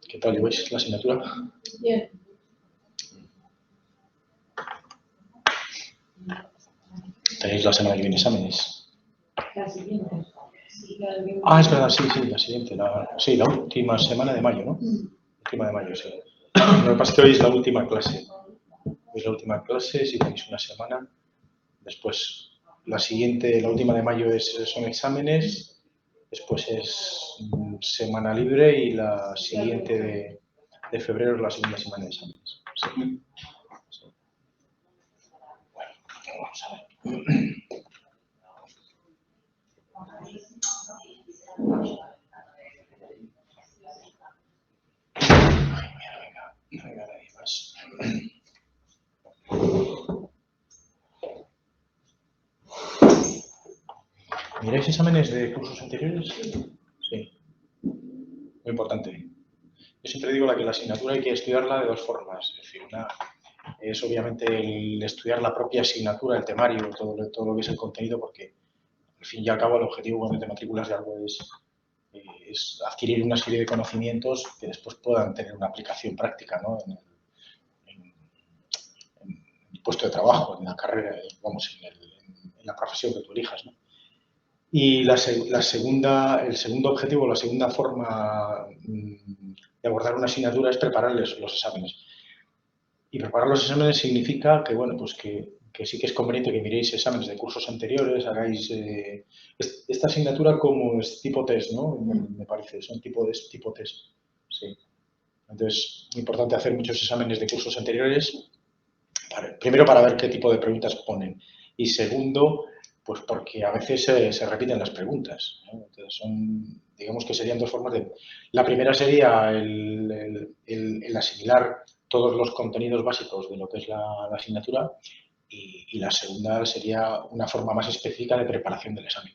¿Qué tal lleváis la asignatura? Bien. ¿Tenéis la semana que viene exámenes? La siguiente. Ah, es verdad, sí, la siguiente. Sí, la última semana de mayo, ¿no? Última de mayo, sí. Lo que pasa es que hoy es la última clase. Hoy es la última clase, si tenéis una semana. Después, la siguiente, la última de mayo son exámenes. Después es semana libre y la siguiente de febrero es la segunda semana de exámenes. Sí. Sí. Bueno, vamos a ver. Venga, nadie más. ¿Miráis exámenes de cursos anteriores? Sí. Muy importante. Yo siempre digo que la asignatura hay que estudiarla de dos formas. Es decir, una es obviamente el estudiar la propia asignatura, el temario, todo lo que es el contenido, porque al fin y al cabo el objetivo cuando te matriculas de algo es adquirir una serie de conocimientos que después puedan tener una aplicación práctica, ¿no? en el puesto de trabajo, en la carrera, vamos, en la profesión que tú elijas, ¿no? Y el segundo objetivo, la segunda forma de abordar una asignatura es prepararles los exámenes. Y preparar los exámenes significa que, bueno, pues que sí que es conveniente que miréis exámenes de cursos anteriores, hagáis esta asignatura como es tipo test, ¿no? Me parece, son tipo test, sí. Entonces, es importante hacer muchos exámenes de cursos anteriores, primero para ver qué tipo de preguntas ponen y segundo, pues porque a veces se repiten las preguntas, ¿no? Entonces, digamos que serían dos formas de... La primera sería el asimilar todos los contenidos básicos de lo que es la asignatura y la segunda sería una forma más específica de preparación del examen.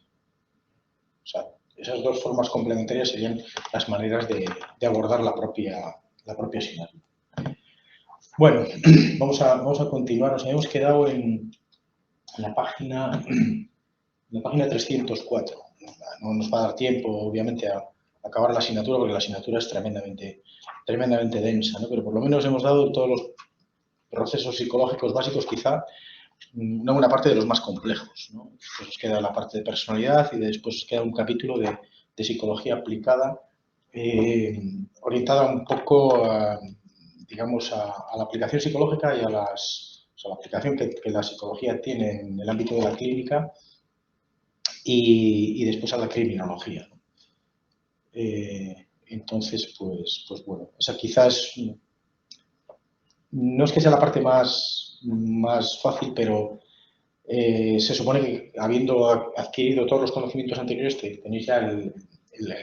O sea, esas dos formas complementarias serían las maneras de abordar la propia asignatura. Bueno, vamos a continuar. Nos habíamos quedado en la página 304. No nos va a dar tiempo, obviamente, a acabar la asignatura porque la asignatura es tremendamente densa, ¿no? Pero por lo menos hemos dado todos los procesos psicológicos básicos, quizá una buena parte de los más complejos, ¿no? Después os queda la parte de personalidad y después os queda un capítulo de psicología aplicada, orientada un poco digamos, a la aplicación psicológica y a la aplicación que la psicología tiene en el ámbito de la clínica y después a la criminología. Entonces, pues bueno, esa quizás no es que sea la parte más fácil, pero se supone que habiendo adquirido todos los conocimientos anteriores tenéis ya el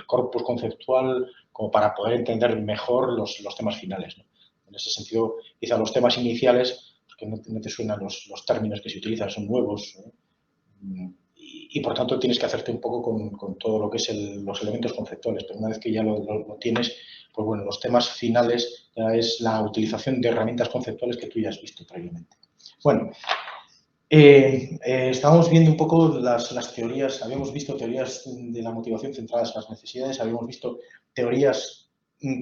corpus conceptual como para poder entender mejor los temas finales, ¿no? En ese sentido, quizá los temas iniciales, porque no te suenan los términos que se utilizan, son nuevos, ¿no? Y por tanto tienes que hacerte un poco con todo lo que es los elementos conceptuales, pero una vez que ya lo tienes, pues bueno, los temas finales ya es la utilización de herramientas conceptuales que tú ya has visto previamente. Bueno, estábamos viendo un poco las teorías, habíamos visto teorías de la motivación centradas en las necesidades, habíamos visto teorías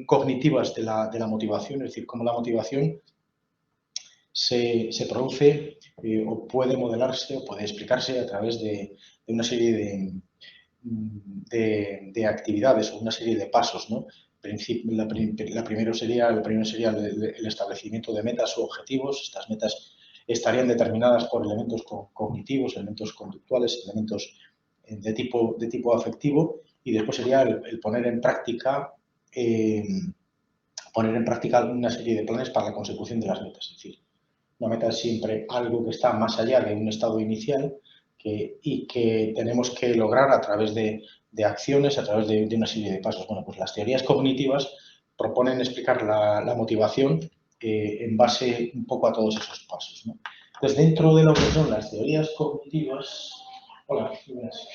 cognitivas de la motivación, es decir, cómo la motivación se produce o puede modelarse o puede explicarse a través de una serie de actividades o una serie de pasos, ¿no? La primera sería el establecimiento de metas o objetivos. Estas metas estarían determinadas por elementos cognitivos, elementos conductuales, elementos de tipo afectivo, y después sería el poner en práctica una serie de planes para la consecución de las metas. Es decir, una meta es siempre algo que está más allá de un estado inicial y que tenemos que lograr a través de acciones, a través de una serie de pasos. Bueno, pues las teorías cognitivas proponen explicar la motivación en base un poco a todos esos pasos, ¿no? Entonces, dentro de lo que son las teorías cognitivas... Hola, buenas.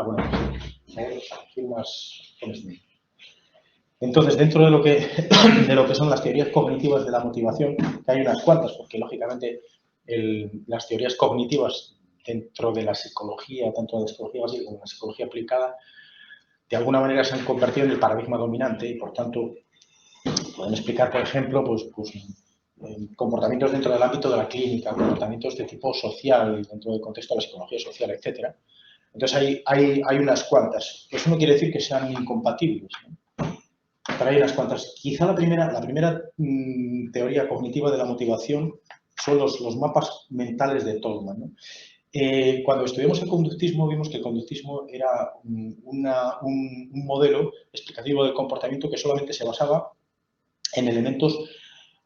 Bueno, ¿quién más pones? Entonces, dentro de lo que son las teorías cognitivas de la motivación, que hay unas cuantas, porque lógicamente las teorías cognitivas dentro de la psicología, tanto de la psicología básica como de la psicología aplicada, de alguna manera se han convertido en el paradigma dominante y, por tanto, pueden explicar, por ejemplo, comportamientos dentro del ámbito de la clínica, comportamientos de tipo social, dentro del contexto de la psicología social, etc. Entonces, hay unas cuantas. Eso no quiere decir que sean incompatibles, ¿no? Pero hay unas cuantas. Quizá la primera teoría cognitiva de la motivación son los mapas mentales de Tolman, ¿no? Cuando estudiamos el conductismo, vimos que el conductismo era un modelo explicativo del comportamiento que solamente se basaba en elementos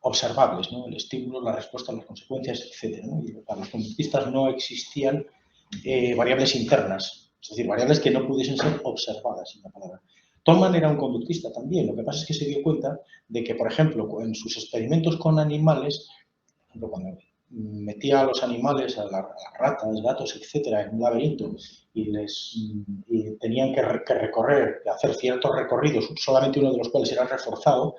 observables, ¿no? El estímulo, la respuesta, las consecuencias, etc., ¿no? Y para los conductistas no existían variables internas, es decir, variables que no pudiesen ser observadas, en la palabra. Tolman era un conductista también. Lo que pasa es que se dio cuenta de que, por ejemplo, en sus experimentos con animales, cuando metía a los animales, a las ratas, gatos, etcétera, en un laberinto y tenían que recorrer, hacer ciertos recorridos, solamente uno de los cuales era reforzado,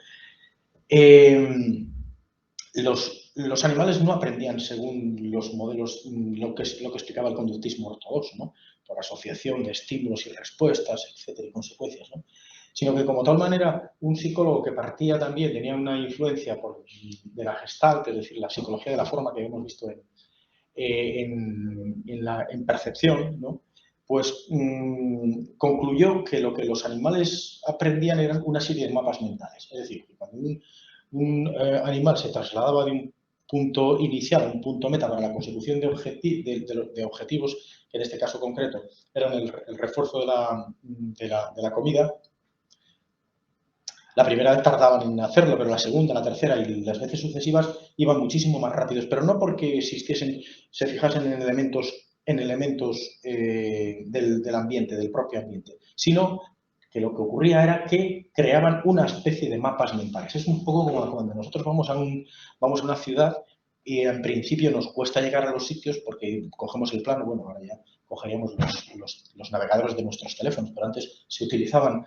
los animales no aprendían según los modelos, lo que explicaba el conductismo ortodoxo, ¿no? Por asociación de estímulos y respuestas, etcétera, y consecuencias, ¿no? Sino que, como tal manera, un psicólogo que partía también, tenía una influencia de la Gestalt, es decir, la psicología de la forma que hemos visto en percepción, ¿no? Pues concluyó que lo que los animales aprendían eran una serie de mapas mentales. Es decir, que cuando un animal se trasladaba de un punto inicial a un punto meta para la consecución de objetivos, que en este caso concreto eran el refuerzo de la comida, la primera vez tardaban en hacerlo, pero la segunda, la tercera y las veces sucesivas iban muchísimo más rápidos, pero no porque se fijasen en elementos del ambiente, del propio ambiente, sino que lo que ocurría era que creaban una especie de mapas mentales. Es un poco como cuando nosotros vamos a una ciudad y en principio nos cuesta llegar a los sitios porque cogemos el plano, bueno, ahora ya cogeríamos los navegadores de nuestros teléfonos, pero antes se utilizaban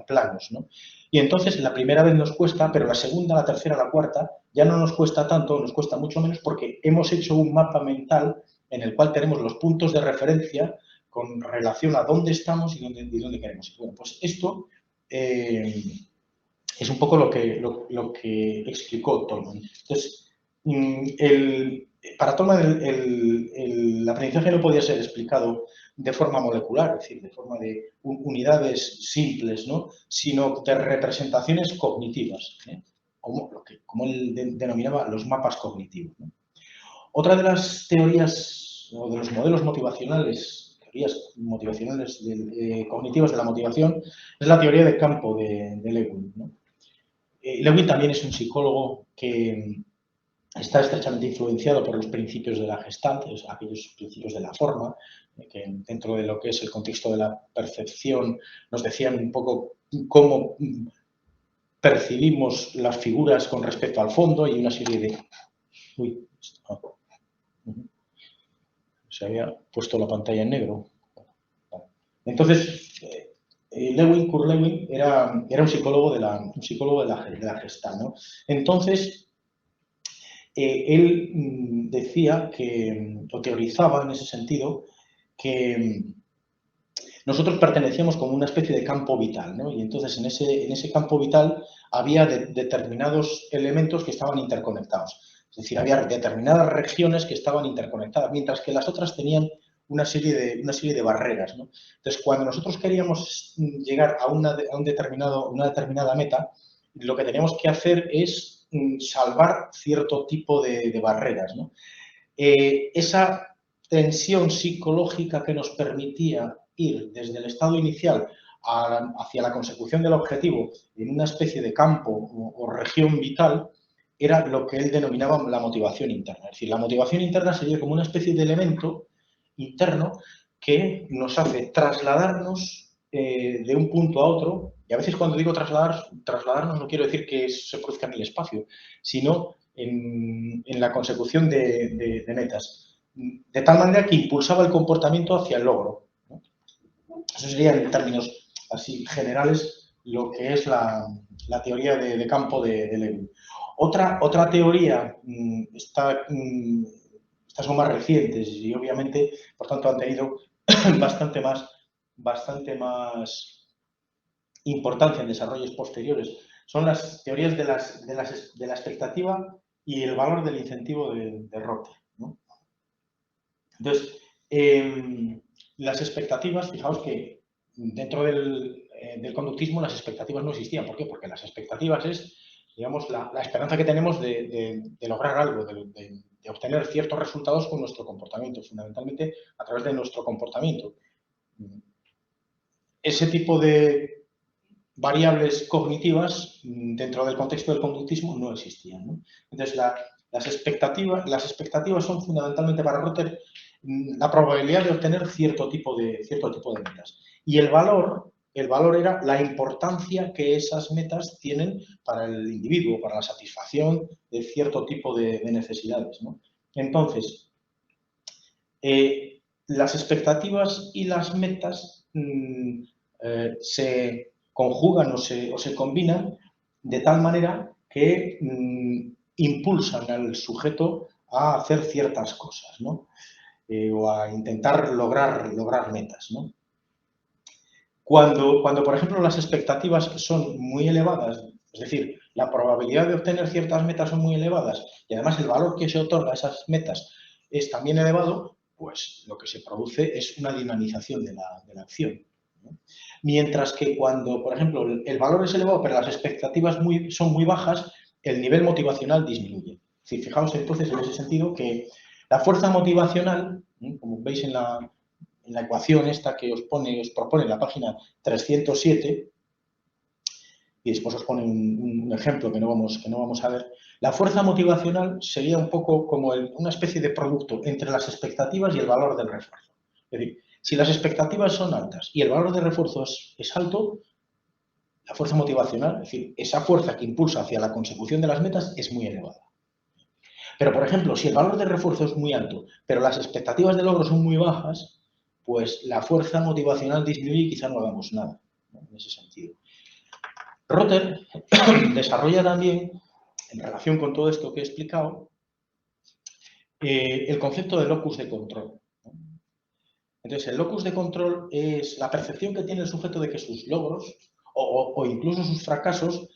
planos, ¿no? Y entonces la primera vez nos cuesta, pero la segunda, la tercera, la cuarta ya no nos cuesta tanto, nos cuesta mucho menos porque hemos hecho un mapa mental en el cual tenemos los puntos de referencia con relación a dónde estamos y dónde queremos ir. Bueno, pues esto es un poco lo que explicó Tolman. Entonces, para Tolman el aprendizaje no podía ser explicado de forma molecular, es decir, de forma de unidades simples, ¿no? Sino de representaciones cognitivas, ¿eh? Como él denominaba los mapas cognitivos, ¿no? Otra de las teorías o de los modelos motivacionales, cognitivas de la motivación, es la teoría de campo de Lewin, ¿no? Lewin también es un psicólogo que está estrechamente influenciado por los principios de la Gestalt, aquellos principios de la forma, que dentro de lo que es el contexto de la percepción nos decían un poco cómo percibimos las figuras con respecto al fondo y una serie de... Uy, se había puesto la pantalla en negro. Entonces, Kurt Lewin era un psicólogo de la Gestalt, ¿no? Entonces, él decía o teorizaba en ese sentido, que nosotros pertenecíamos como una especie de campo vital, ¿no? Y entonces en ese campo vital había determinados elementos que estaban interconectados. Es decir, había determinadas regiones que estaban interconectadas, mientras que las otras tenían una serie de barreras, ¿no? Entonces, cuando nosotros queríamos llegar a una determinada meta, lo que teníamos que hacer es salvar cierto tipo de barreras, ¿no? Esa tensión psicológica que nos permitía ir desde el estado inicial hacia la consecución del objetivo en una especie de campo o región vital, era lo que él denominaba la motivación interna. Es decir, la motivación interna sería como una especie de elemento interno que nos hace trasladarnos de un punto a otro, y a veces cuando digo trasladarnos no quiero decir que se produzca en el espacio, sino en la consecución de metas, de tal manera que impulsaba el comportamiento hacia el logro, ¿no? Eso sería, en términos así generales, lo que es la teoría de campo de Lewin. Otra teoría, estas son más recientes y obviamente, por tanto, han tenido bastante más importancia en desarrollos posteriores. Son las teorías de la expectativa y el valor del incentivo de Rother, ¿no? Entonces, las expectativas, fijaos que dentro del conductismo las expectativas no existían. ¿Por qué? Porque las expectativas es, digamos, la esperanza que tenemos de lograr algo, de obtener ciertos resultados con nuestro comportamiento, fundamentalmente a través de nuestro comportamiento. Ese tipo de variables cognitivas dentro del contexto del conductismo no existían, ¿no? Entonces, las expectativas son fundamentalmente para Rother la probabilidad de obtener cierto tipo de metas. Y el valor era la importancia que esas metas tienen para el individuo, para la satisfacción de cierto tipo de necesidades, ¿no? Entonces, las expectativas y las metas se conjugan o se combinan de tal manera que impulsan al sujeto a hacer ciertas cosas, ¿no? O a intentar lograr metas, ¿no? Cuando, por ejemplo, las expectativas son muy elevadas, es decir, la probabilidad de obtener ciertas metas son muy elevadas y además el valor que se otorga a esas metas es también elevado, pues lo que se produce es una dinamización de la acción, ¿no? Mientras que cuando, por ejemplo, el valor es elevado pero las expectativas son muy bajas, el nivel motivacional disminuye. Es decir, fijaos entonces en ese sentido que la fuerza motivacional, como veis en la ecuación esta que os propone en la página 307, y después os pone un ejemplo que no vamos a ver, la fuerza motivacional sería un poco como una especie de producto entre las expectativas y el valor del refuerzo. Es decir, si las expectativas son altas y el valor de refuerzo es alto, la fuerza motivacional, es decir, esa fuerza que impulsa hacia la consecución de las metas es muy elevada. Pero, por ejemplo, si el valor de refuerzo es muy alto, pero las expectativas de logro son muy bajas, pues la fuerza motivacional disminuye y quizá no hagamos nada, ¿no? En ese sentido. Rother desarrolla también, en relación con todo esto que he explicado, el concepto de locus de control, ¿no? Entonces, el locus de control es la percepción que tiene el sujeto de que sus logros o incluso sus fracasos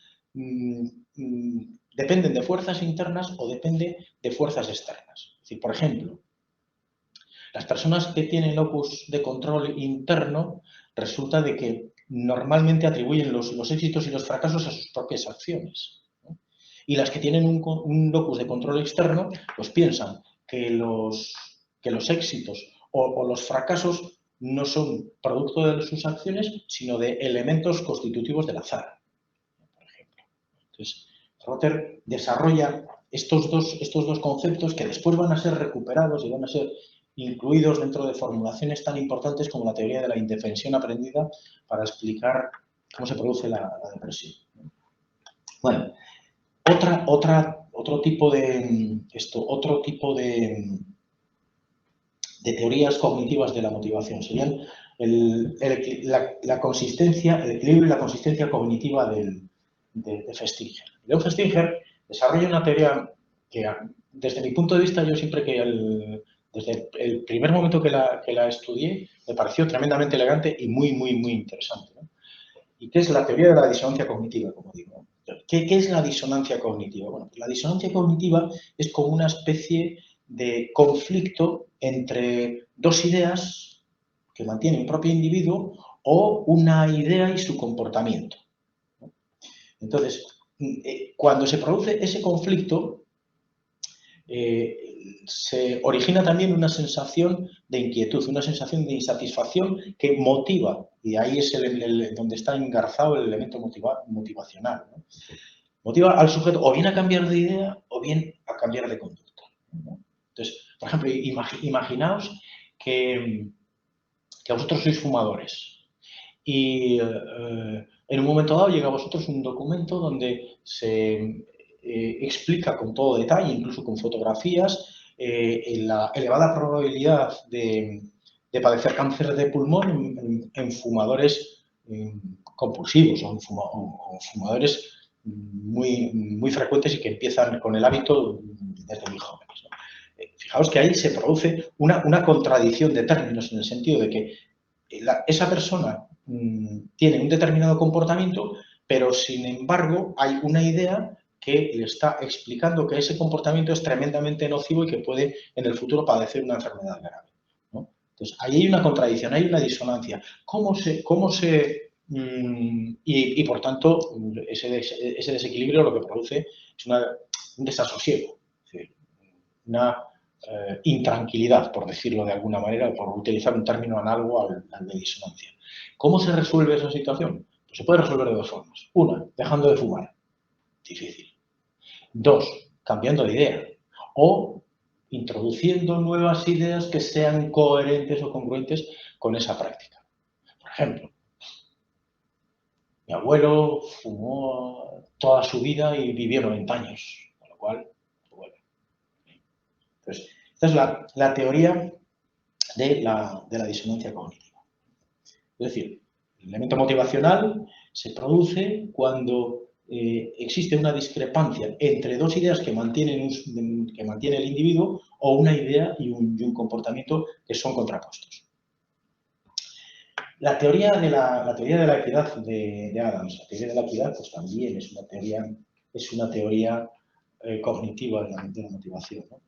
dependen de fuerzas internas o dependen de fuerzas externas. Es decir, por ejemplo, las personas que tienen locus de control interno resulta de que normalmente atribuyen los éxitos y los fracasos a sus propias acciones, ¿no? Y las que tienen un locus de control externo, pues piensan que los éxitos o los fracasos no son producto de sus acciones, sino de elementos constitutivos del azar, por ejemplo. Entonces, Rother desarrolla estos dos conceptos que después van a ser recuperados y van a ser incluidos dentro de formulaciones tan importantes como la teoría de la indefensión aprendida para explicar cómo se produce la depresión. Bueno, otro tipo de teorías cognitivas de la motivación serían la consistencia, el equilibrio y la consistencia cognitiva de Festinger. Leon Festinger desarrolla una teoría que, desde mi punto de vista, yo siempre desde el primer momento que la estudié, me pareció tremendamente elegante y muy interesante, ¿no? Y que es la teoría de la disonancia cognitiva, como digo. ¿Qué es la disonancia cognitiva? Bueno, pues la disonancia cognitiva es como una especie de conflicto entre dos ideas que mantiene un propio individuo o una idea y su comportamiento. Entonces, cuando se produce ese conflicto, se origina también una sensación de inquietud, una sensación de insatisfacción que motiva, y ahí es donde está engarzado el elemento motivacional, ¿no? Motiva al sujeto o bien a cambiar de idea o bien a cambiar de conducta, ¿no? Entonces, por ejemplo, imaginaos que vosotros sois fumadores y en un momento dado llega a vosotros un documento donde se explica con todo detalle, incluso con fotografías, la elevada probabilidad de padecer cáncer de pulmón en fumadores compulsivos o fumadores muy frecuentes y que empiezan con el hábito desde muy jóvenes, ¿no? Fijaos que ahí se produce una contradicción de términos en el sentido de que esa persona tiene un determinado comportamiento, pero sin embargo hay una idea que le está explicando que ese comportamiento es tremendamente nocivo y que puede en el futuro padecer una enfermedad grave, ¿no? Entonces, ahí hay una contradicción, hay una disonancia. Y por tanto, ese desequilibrio lo que produce es un desasosiego, es decir, una intranquilidad, por decirlo de alguna manera, por utilizar un término análogo al de disonancia. ¿Cómo se resuelve esa situación? Pues se puede resolver de dos formas. Una, dejando de fumar. Difícil. Dos, cambiando de idea. O introduciendo nuevas ideas que sean coherentes o congruentes con esa práctica. Por ejemplo, mi abuelo fumó toda su vida y vivió 90 años, con lo cual, bueno. Entonces, esta es la teoría de la disonancia cognitiva. Es decir, el elemento motivacional se produce cuando existe una discrepancia entre dos ideas que mantiene el individuo o una idea y un comportamiento que son contrapuestos. La teoría de la equidad de Adams, la teoría de la equidad, pues también es una teoría cognitiva de la motivación, ¿no?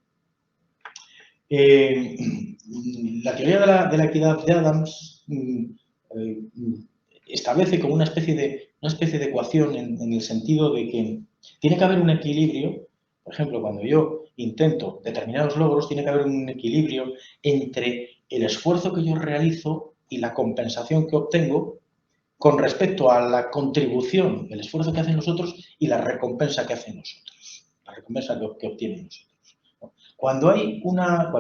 La teoría de la equidad de Adams establece como una especie de ecuación en el sentido de que tiene que haber un equilibrio. Por ejemplo, cuando yo intento determinados logros, tiene que haber un equilibrio entre el esfuerzo que yo realizo y la compensación que obtengo con respecto a la contribución, el esfuerzo que hacen los otros y la recompensa que hacen nosotros, la recompensa que obtienen nosotros. Cuando hay una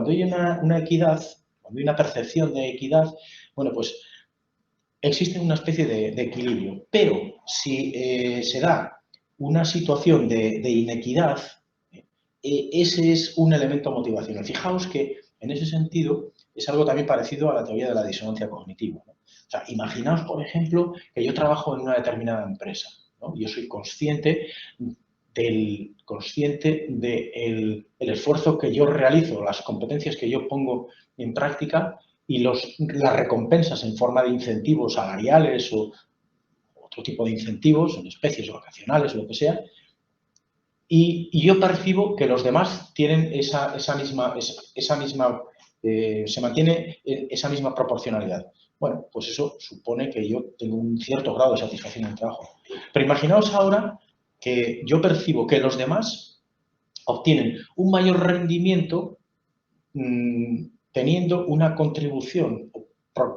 equidad, cuando hay una percepción de equidad, bueno, pues existe una especie de equilibrio. Pero si se da una situación de inequidad, ese es un elemento motivacional. Fijaos que en ese sentido es algo también parecido a la teoría de la disonancia cognitiva, ¿no? O sea, imaginaos, por ejemplo, que yo trabajo en una determinada empresa, ¿no? Yo soy consciente del esfuerzo que yo realizo, las competencias que yo pongo en práctica y las recompensas en forma de incentivos salariales o otro tipo de incentivos, en especies vacacionales o lo que sea, y yo percibo que los demás tienen se mantiene esa misma proporcionalidad. Bueno, pues eso supone que yo tengo un cierto grado de satisfacción en el trabajo. Pero imaginaos ahora que yo percibo que los demás obtienen un mayor rendimiento teniendo una contribución,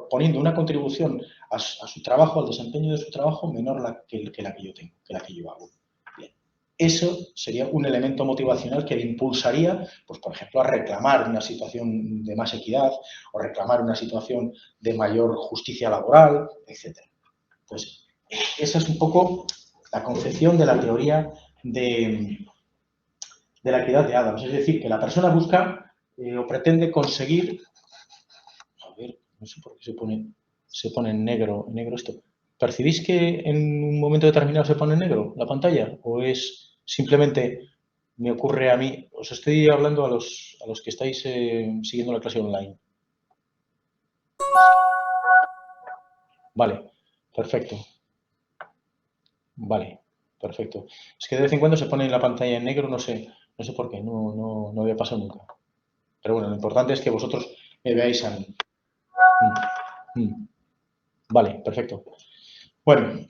poniendo una contribución a su trabajo, al desempeño de su trabajo, menor que la que yo tengo, que la que yo hago. Bien. Eso sería un elemento motivacional que le impulsaría, pues, por ejemplo, a reclamar una situación de más equidad o reclamar una situación de mayor justicia laboral, etc. Pues esa es un poco la concepción de la teoría de la equidad de Adams. Es decir, que la persona busca o pretende conseguir. A ver, no sé por qué se pone en negro esto. ¿Percibís que en un momento determinado se pone en negro la pantalla? ¿O es simplemente me ocurre a mí? Os estoy hablando a los que estáis siguiendo la clase online. Vale, perfecto. Vale, Perfecto. Es que de vez en cuando se pone en la pantalla en negro, no sé por qué, no había pasado nunca. Pero bueno, lo importante es que vosotros me veáis a mí. Vale, perfecto. Bueno,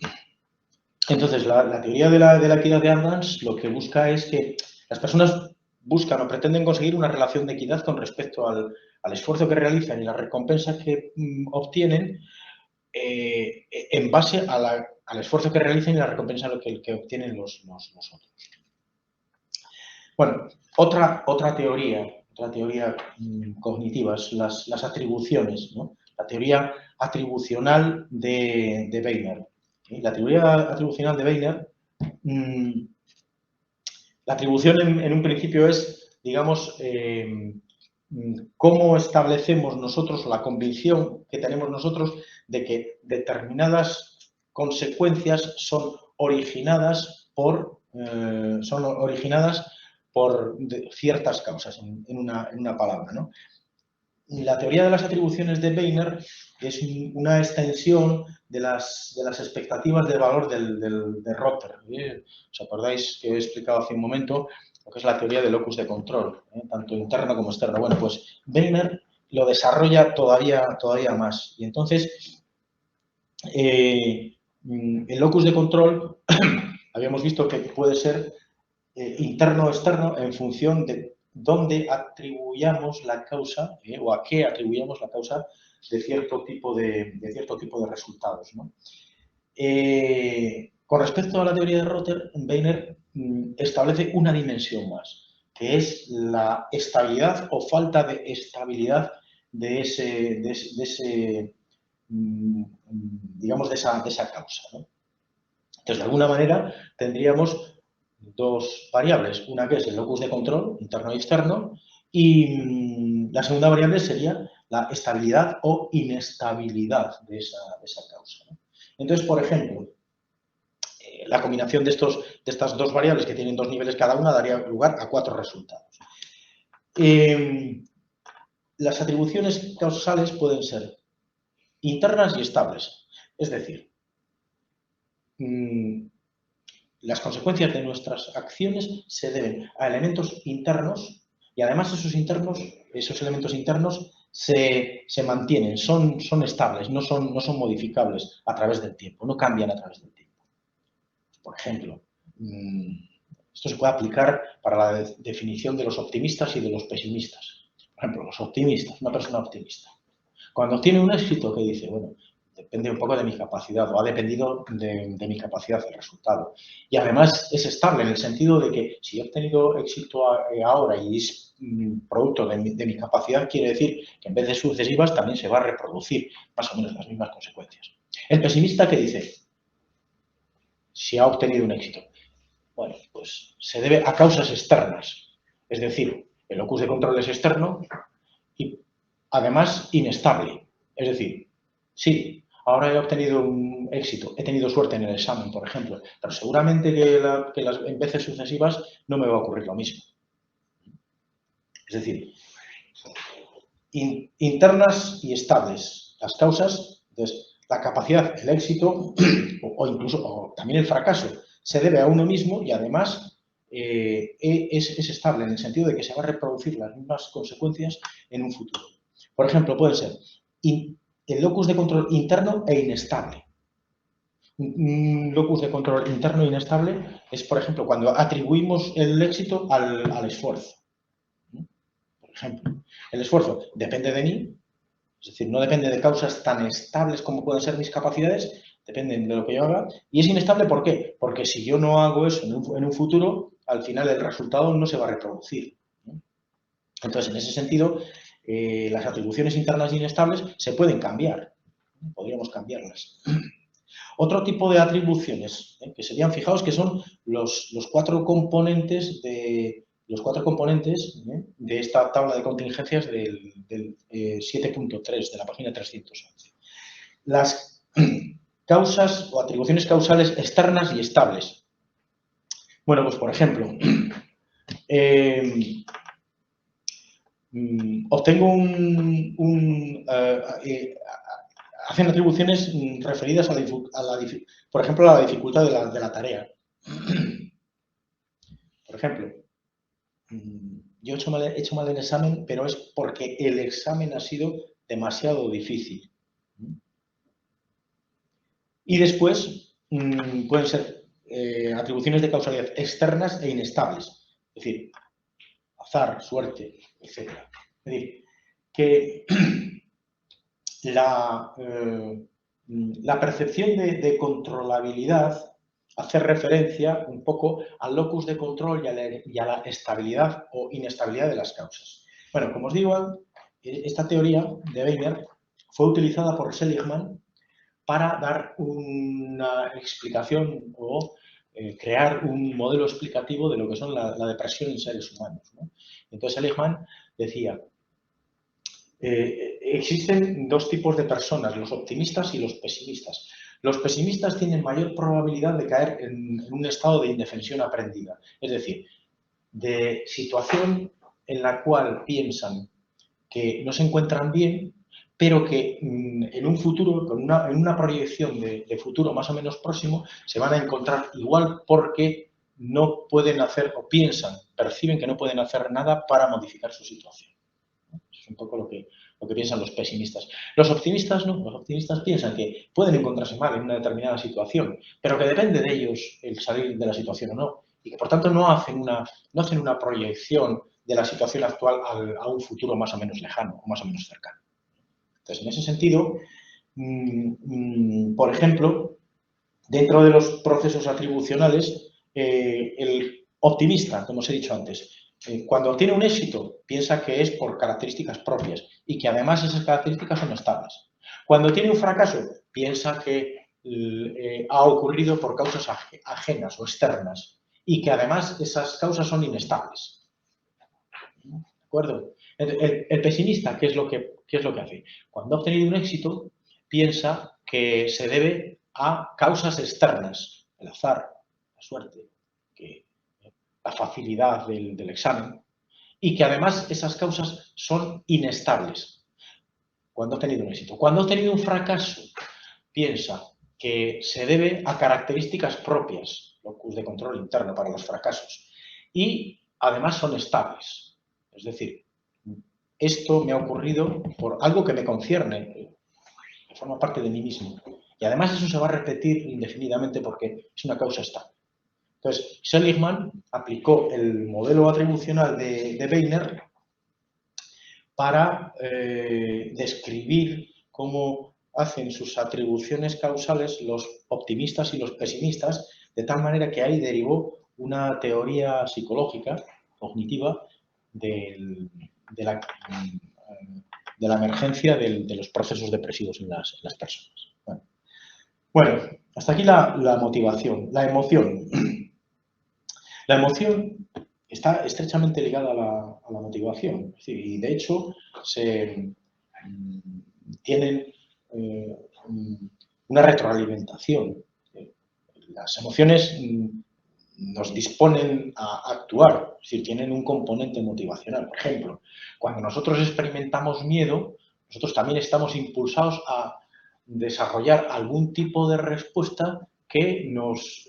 entonces la teoría de la equidad de Adams lo que busca es que las personas buscan o pretenden conseguir una relación de equidad con respecto al esfuerzo que realizan y la recompensa que obtienen en base al esfuerzo que realizan y la recompensa que obtienen los otros. Bueno, otra teoría cognitiva es las atribuciones, ¿no? La teoría atribucional de Weiner. ¿Sí? La teoría atribucional de Weiner, la atribución en un principio es, digamos, cómo establecemos nosotros, la convicción que tenemos nosotros de que determinadas consecuencias son originadas por ciertas causas, en una palabra, ¿no? La teoría de las atribuciones de Weiner es una extensión de las expectativas de valor de Rotter. ¿Os acordáis que he explicado hace un momento lo que es la teoría del locus de control, tanto interno como externo? Bueno, pues Weiner lo desarrolla todavía más. Y entonces, el locus de control habíamos visto que puede ser interno o externo en función de dónde atribuyamos la causa o a qué atribuyamos la causa de cierto tipo de resultados, ¿no? Con respecto a la teoría de Rotter, Weiner establece una dimensión más, que es la estabilidad o falta de estabilidad de esa causa, ¿no? Entonces, de alguna manera, tendríamos dos variables, una que es el locus de control, interno y externo, y la segunda variable sería la estabilidad o inestabilidad de esa causa, ¿no? Entonces, por ejemplo, la combinación de estas dos variables que tienen dos niveles cada una daría lugar a 4 resultados. Las atribuciones causales pueden ser internas y estables, es decir, las consecuencias de nuestras acciones se deben a elementos internos y además esos elementos internos se mantienen, son estables, no son modificables a través del tiempo, no cambian a través del tiempo. Por ejemplo, esto se puede aplicar para la definición de los optimistas y de los pesimistas. Por ejemplo, los optimistas, una persona optimista. Cuando obtiene un éxito, que dice, bueno, depende un poco de mi capacidad o ha dependido de mi capacidad el resultado. Y además es estable en el sentido de que si he obtenido éxito ahora y es producto de mi capacidad, quiere decir que en vez de sucesivas también se va a reproducir más o menos las mismas consecuencias. El pesimista que dice, si ha obtenido un éxito, bueno, pues se debe a causas externas. Es decir, el locus de control es externo y además inestable. Es decir, sí, ahora he obtenido un éxito, he tenido suerte en el examen, por ejemplo, pero seguramente que en veces sucesivas no me va a ocurrir lo mismo. Es decir, internas y estables. Las causas, entonces, la capacidad, el éxito o incluso también el fracaso se debe a uno mismo y además es estable en el sentido de que se van a reproducir las mismas consecuencias en un futuro. Por ejemplo, puede ser el locus de control interno e inestable. Un locus de control interno e inestable es, por ejemplo, cuando atribuimos el éxito al esfuerzo. Por ejemplo, el esfuerzo depende de mí, es decir, no depende de causas tan estables como pueden ser mis capacidades, dependen de lo que yo haga. Y es inestable, ¿por qué? Porque si yo no hago eso en un futuro, al final el resultado no se va a reproducir. Entonces, en ese sentido, las atribuciones internas inestables se pueden cambiar. Podríamos cambiarlas. Otro tipo de atribuciones que serían, fijaos que son los cuatro componentes de esta tabla de contingencias del 7.3 de la página 311. Las causas o atribuciones causales externas y estables. Bueno, pues por ejemplo, obtengo hacen atribuciones referidas por ejemplo, a la dificultad de la tarea. Por ejemplo, yo he hecho mal el examen, pero es porque el examen ha sido demasiado difícil. Y después pueden ser atribuciones de causalidad externas e inestables, es decir, azar, suerte, etc. Es decir, que la percepción de controlabilidad hace referencia un poco al locus de control y a la estabilidad o inestabilidad de las causas. Bueno, como os digo, esta teoría de Weiner fue utilizada por Seligman para dar una explicación o crear un modelo explicativo de lo que son la depresión en seres humanos, ¿no? Entonces Seligman decía, existen dos tipos de personas, los optimistas y los pesimistas. Los pesimistas tienen mayor probabilidad de caer en un estado de indefensión aprendida, es decir, de situación en la cual piensan que no se encuentran bien, pero que en un futuro, en una proyección de futuro más o menos próximo, se van a encontrar igual porque no pueden hacer o perciben que no pueden hacer nada para modificar su situación. Es un poco lo que piensan los pesimistas. Los optimistas no, los optimistas piensan que pueden encontrarse mal en una determinada situación, pero que depende de ellos el salir de la situación o no, y que por tanto no hacen una proyección de la situación actual a un futuro más o menos lejano o más o menos cercano. Entonces, en ese sentido, por ejemplo, dentro de los procesos atribucionales, el optimista, como os he dicho antes, cuando obtiene un éxito, piensa que es por características propias y que además esas características son estables. Cuando tiene un fracaso, piensa que ha ocurrido por causas ajenas o externas y que además esas causas son inestables. ¿De acuerdo? El pesimista, ¿qué es lo que hace? Cuando ha obtenido un éxito, piensa que se debe a causas externas, el azar, la suerte, la facilidad del examen, y que además esas causas son inestables cuando ha tenido un éxito. Cuando ha tenido un fracaso, piensa que se debe a características propias, locus de control interno para los fracasos, y además son estables. Es decir, esto me ha ocurrido por algo que me concierne, que forma parte de mí mismo. Y además eso se va a repetir indefinidamente porque es una causa estable. Entonces, Seligman aplicó el modelo atribucional de Weiner para describir cómo hacen sus atribuciones causales los optimistas y los pesimistas, de tal manera que ahí derivó una teoría psicológica, cognitiva, de la emergencia de los procesos depresivos en las personas. Bueno, hasta aquí la motivación. La emoción. La emoción está estrechamente ligada a la motivación. Es decir, y de hecho tienen una retroalimentación. Las emociones nos disponen a actuar, es decir, tienen un componente motivacional. Por ejemplo, cuando nosotros experimentamos miedo, nosotros también estamos impulsados a desarrollar algún tipo de respuesta que nos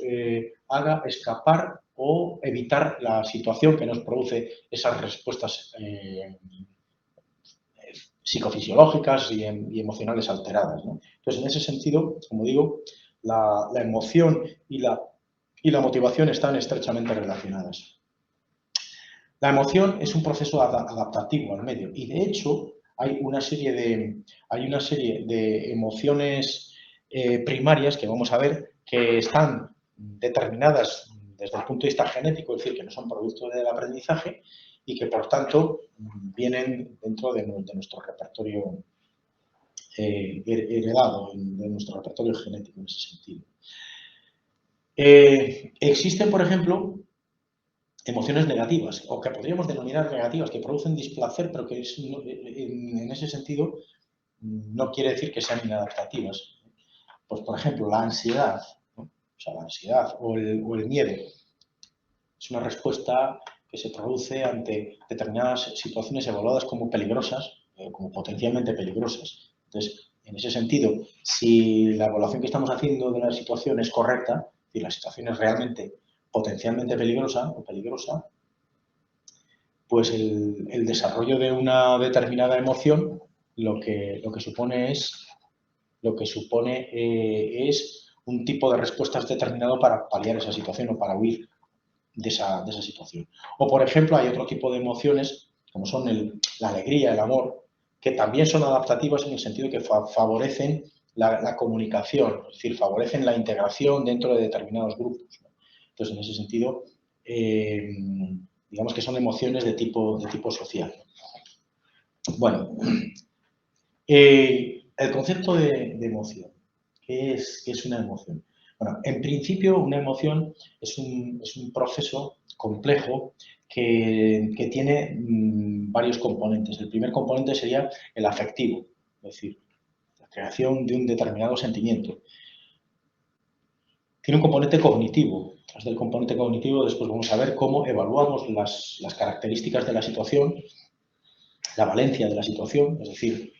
haga escapar o evitar la situación que nos produce esas respuestas psicofisiológicas y emocionales alteradas, ¿no? Entonces, en ese sentido, como digo, la emoción y la motivación están estrechamente relacionadas. La emoción es un proceso adaptativo al medio y, de hecho, hay una serie de emociones primarias que vamos a ver que están determinadas desde el punto de vista genético, es decir, que no son producto del aprendizaje y que, por tanto, vienen dentro de nuestro repertorio heredado, de nuestro repertorio genético en ese sentido. Existen, por ejemplo, emociones negativas, o que podríamos denominar negativas, que producen displacer, pero que en ese sentido no quiere decir que sean inadaptativas. Pues, por ejemplo, la ansiedad, ¿no? O sea, la ansiedad o el miedo es una respuesta que se produce ante determinadas situaciones evaluadas como peligrosas, como potencialmente peligrosas. Entonces, en ese sentido, si la evaluación que estamos haciendo de la situación es correcta, si la situación es realmente potencialmente peligrosa o peligrosa, pues el desarrollo de una determinada emoción lo que supone es un tipo de respuestas determinado para paliar esa situación o para huir de esa situación. O, por ejemplo, hay otro tipo de emociones, como son la alegría, el amor, que también son adaptativas en el sentido que favorecen la comunicación, es decir, favorecen la integración dentro de determinados grupos, ¿no? Entonces, en ese sentido, digamos que son emociones de tipo social. Bueno, el concepto de emoción. ¿Qué es una emoción? Bueno, en principio, una emoción es un proceso complejo que tiene varios componentes. El primer componente sería el afectivo, es decir, la creación de un determinado sentimiento. Tiene un componente cognitivo. Tras del componente cognitivo, después vamos a ver cómo evaluamos las características de la situación, la valencia de la situación, es decir,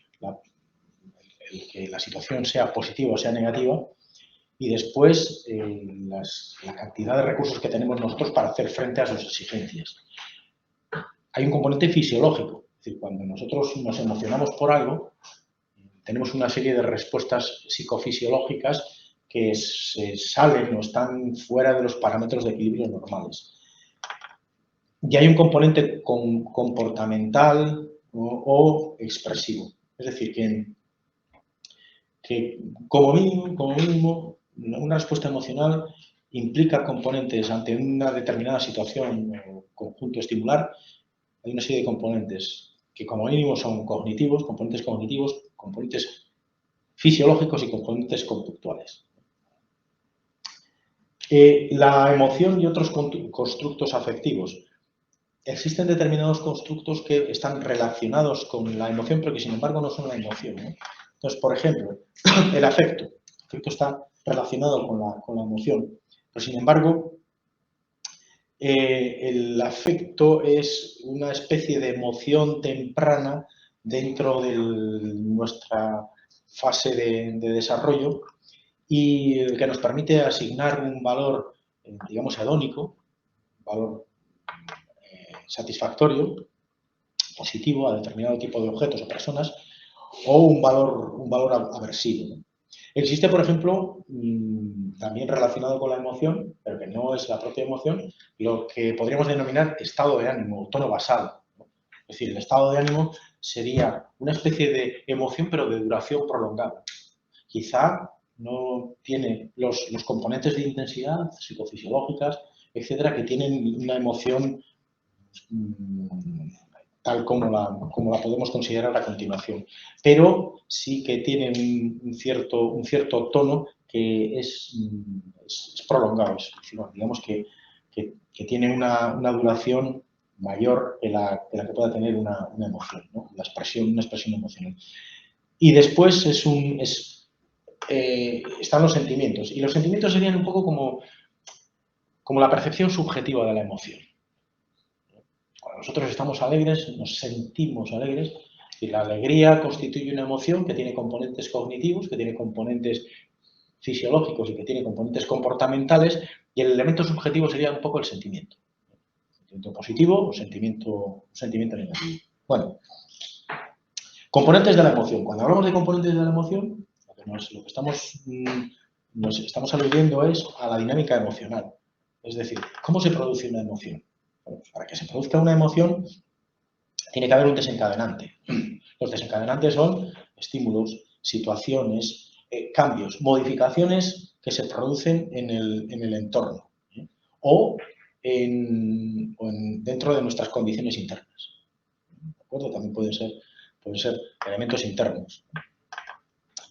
el que la situación sea positiva o sea negativa, y después la cantidad de recursos que tenemos nosotros para hacer frente a sus exigencias. Hay un componente fisiológico, es decir, cuando nosotros nos emocionamos por algo, tenemos una serie de respuestas psicofisiológicas que se salen o están fuera de los parámetros de equilibrio normales. Y hay un componente comportamental o expresivo, es decir, que como mínimo, una respuesta emocional implica componentes ante una determinada situación o conjunto estimular. Hay una serie de componentes que como mínimo son cognitivos, componentes fisiológicos y componentes conductuales. La emoción y otros constructos afectivos. Existen determinados constructos que están relacionados con la emoción, pero que sin embargo no son la emoción, ¿no? Entonces, por ejemplo, el afecto. El afecto está relacionado con la emoción, pero sin embargo, el afecto es una especie de emoción temprana dentro de nuestra fase de desarrollo y el que nos permite asignar un valor, digamos, hedónico, un valor satisfactorio, positivo a determinado tipo de objetos o personas, o un valor aversivo. Existe, por ejemplo, también relacionado con la emoción, pero que no es la propia emoción, lo que podríamos denominar estado de ánimo, tono basal. Es decir, el estado de ánimo sería una especie de emoción, pero de duración prolongada. Quizá no tiene los componentes de intensidad psicofisiológicas, etcétera, que tienen una emoción tal como la podemos considerar a continuación. Pero sí que tiene un cierto tono que es prolongado. Es decir, digamos que tiene una duración mayor que la que pueda tener una emoción, ¿no? Una expresión emocional. Y después están los sentimientos. Y los sentimientos serían un poco como la percepción subjetiva de la emoción. Cuando nosotros estamos alegres, nos sentimos alegres, y la alegría constituye una emoción que tiene componentes cognitivos, que tiene componentes fisiológicos y que tiene componentes comportamentales, y el elemento subjetivo sería un poco el sentimiento. Sentimiento positivo o sentimiento negativo. Bueno, componentes de la emoción. Cuando hablamos de componentes de la emoción, lo que nos estamos aludiendo es a la dinámica emocional. Es decir, ¿cómo se produce una emoción? Bueno, pues para que se produzca una emoción tiene que haber un desencadenante. Los desencadenantes son estímulos, situaciones, cambios, modificaciones que se producen en el entorno, ¿eh? o dentro de nuestras condiciones internas. ¿De acuerdo? También pueden ser elementos internos.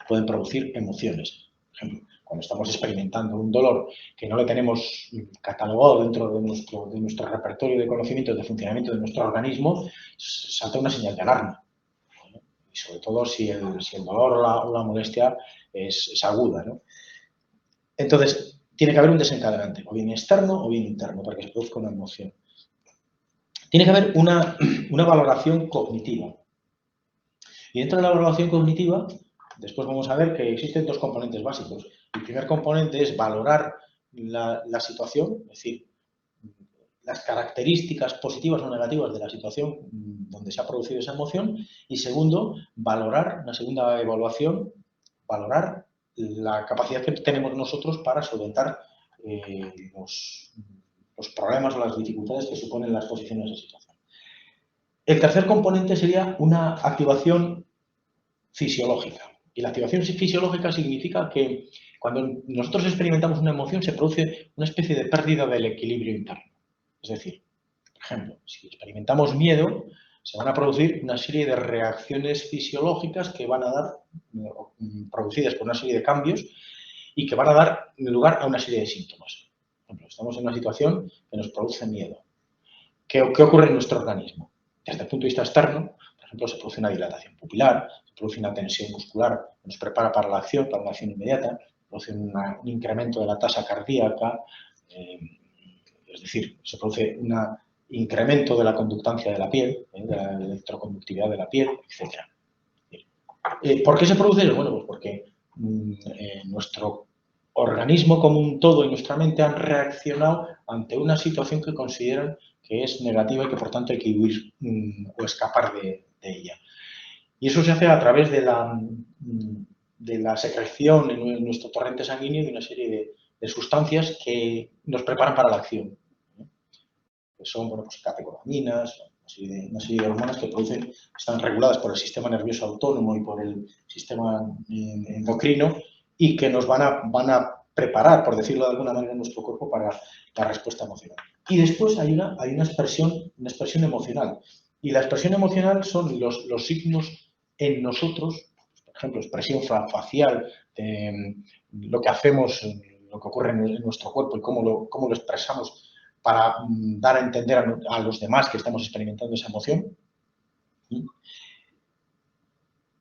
Pueden producir emociones. Por ejemplo, cuando estamos experimentando un dolor que no le tenemos catalogado dentro de nuestro repertorio de conocimientos de funcionamiento de nuestro organismo, salta una señal de alarma. Y sobre todo si el dolor o la molestia es aguda, ¿no? Entonces, tiene que haber un desencadenante, o bien externo o bien interno, para que se produzca una emoción. Tiene que haber una valoración cognitiva. Y dentro de la valoración cognitiva, después vamos a ver que existen dos componentes básicos. El primer componente es valorar la situación, es decir, las características positivas o negativas de la situación donde se ha producido esa emoción y segundo, una segunda evaluación, valorar la capacidad que tenemos nosotros para solventar los problemas o las dificultades que suponen la exposición a esa situación. El tercer componente sería una activación fisiológica. Y la activación fisiológica significa que cuando nosotros experimentamos una emoción se produce una especie de pérdida del equilibrio interno. Es decir, por ejemplo, si experimentamos miedo, se van a producir una serie de reacciones fisiológicas que van a dar, producidas por una serie de cambios y que van a dar lugar a una serie de síntomas. Por ejemplo, estamos en una situación que nos produce miedo. ¿Qué ocurre en nuestro organismo? Desde el punto de vista externo, por ejemplo, se produce una dilatación pupilar, se produce una tensión muscular que nos prepara para la acción, para una acción inmediata, se produce un incremento de la tasa cardíaca, es decir, se produce un incremento de la conductancia de la piel, de la electroconductividad de la piel, etc. ¿Por qué se produce eso? Bueno, pues porque nuestro organismo como un todo y nuestra mente han reaccionado ante una situación que consideran que es negativa y que por tanto hay que huir o escapar de ella. Y eso se hace a través de la secreción en nuestro torrente sanguíneo de una serie de sustancias que nos preparan para la acción. Que son, bueno, pues catecolaminas, una serie de hormonas que están reguladas por el sistema nervioso autónomo y por el sistema endocrino y que nos van a preparar, por decirlo de alguna manera, nuestro cuerpo para la respuesta emocional. Y después hay una expresión emocional. Y la expresión emocional son los signos en nosotros, por ejemplo, expresión facial, lo que hacemos, lo que ocurre en nuestro cuerpo y cómo lo expresamos para dar a entender a los demás que estamos experimentando esa emoción.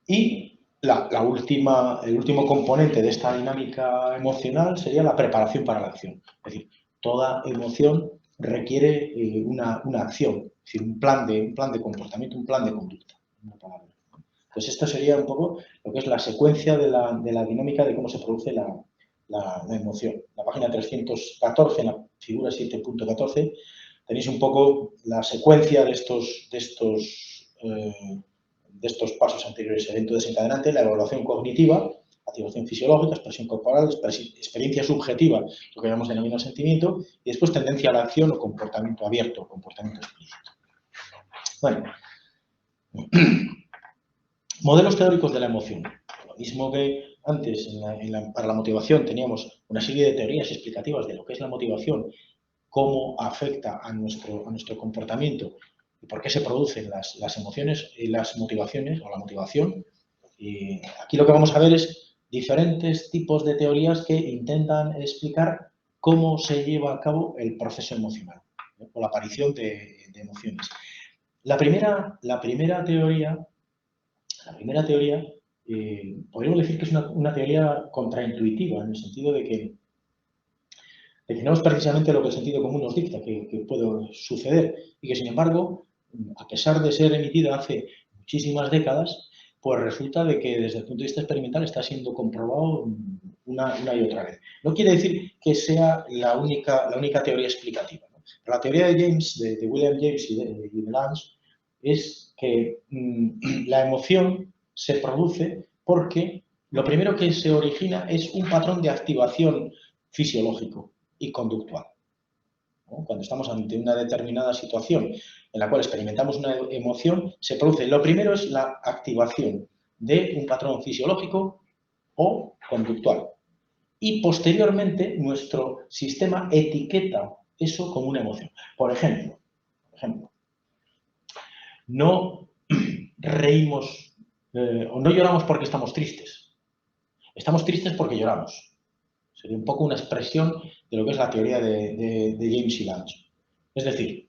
Y el último componente de esta dinámica emocional sería la preparación para la acción. Es decir, toda emoción requiere una acción, es decir, un plan de comportamiento, un plan de conducta. Pues esto sería un poco lo que es la secuencia de la dinámica de cómo se produce la emoción. La página 314, en la figura 7.14, tenéis un poco la secuencia de estos pasos anteriores. Evento desencadenante, la evaluación cognitiva, activación fisiológica, expresión corporal, experiencia subjetiva, lo que llamamos denominado sentimiento, y después tendencia a la acción o comportamiento abierto, comportamiento explícito. Bueno, modelos teóricos de la emoción. Lo mismo que antes, para la motivación teníamos una serie de teorías explicativas de lo que es la motivación, cómo afecta a nuestro comportamiento y por qué se producen las emociones y las motivaciones o la motivación. Y aquí lo que vamos a ver es diferentes tipos de teorías que intentan explicar cómo se lleva a cabo el proceso emocional o la aparición de emociones. La primera teoría, podríamos decir que es una teoría contraintuitiva, en el sentido de que no es precisamente lo que el sentido común nos dicta que puede suceder y que, sin embargo, a pesar de ser emitida hace muchísimas décadas, pues resulta de que desde el punto de vista experimental está siendo comprobado una y otra vez. No quiere decir que sea la única teoría explicativa, ¿no? Pero la teoría de William James y de Lance es que la emoción se produce porque lo primero que se origina es un patrón de activación fisiológico y conductual, ¿no? Cuando estamos ante una determinada situación en la cual experimentamos una emoción, se produce, lo primero es la activación de un patrón fisiológico o conductual. Y posteriormente nuestro sistema etiqueta eso como una emoción. Por ejemplo, no reímos o no lloramos porque estamos tristes. Estamos tristes porque lloramos. Sería un poco una expresión de lo que es la teoría de James y Lange. Es decir,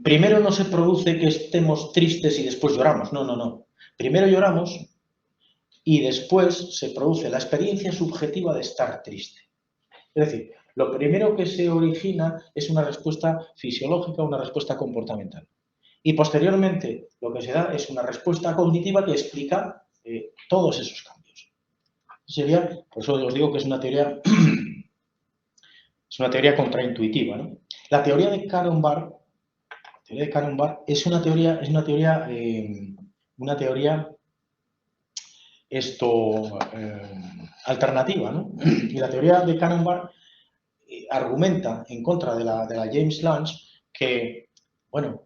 primero no se produce que estemos tristes y después lloramos. No, no, no. Primero lloramos y después se produce la experiencia subjetiva de estar triste. Es decir, lo primero que se origina es una respuesta fisiológica, una respuesta comportamental. Y posteriormente lo que se da es una respuesta cognitiva que explica todos esos cambios. Por eso os digo que es una teoría contraintuitiva, ¿no? La teoría de Cannon-Barr es una teoría alternativa, ¿no? Y la teoría de Cannon-Barr argumenta en contra de la James Lange que, bueno,